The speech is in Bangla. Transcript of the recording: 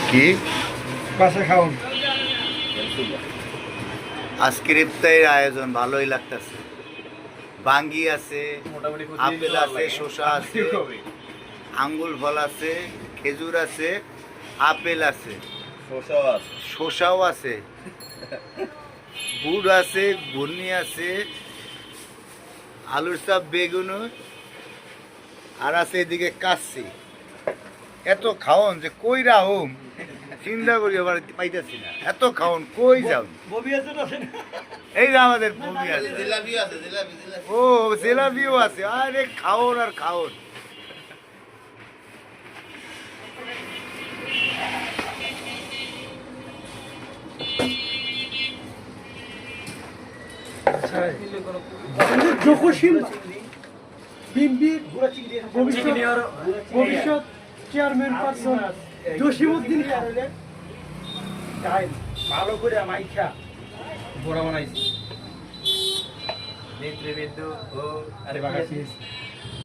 কি বাসা খাওন আজকের ইফতারের আয়োজন ভালোই লাগতেছে। বাঙ্গি আছে, আপেল আছে, শসা আছে, আঙ্গুল ফল আছে, খেজুর আছে, আপেল আছে, শসাও আছে, গুড় আছে, ঘূর্ণি আছে, আলুর চাপ, বেগুন আর আছে এদিকে কাচ্ছি। এত খাওন যে কই রাহুম চিন্তা করি আবার পাইতেছি না। এত খাওন কই যাও? এই যে আমাদের বমি আছে, ও জিলাপিও আছে। আরে খাওন আর খাওন। ভবিষ্যৎ চেয়ারম্যান পারসন জসিমউদ্দিন ভালো করে মাইখা বড় বানাইছি নেতৃবৃন্দ ও আরে বাগাসিস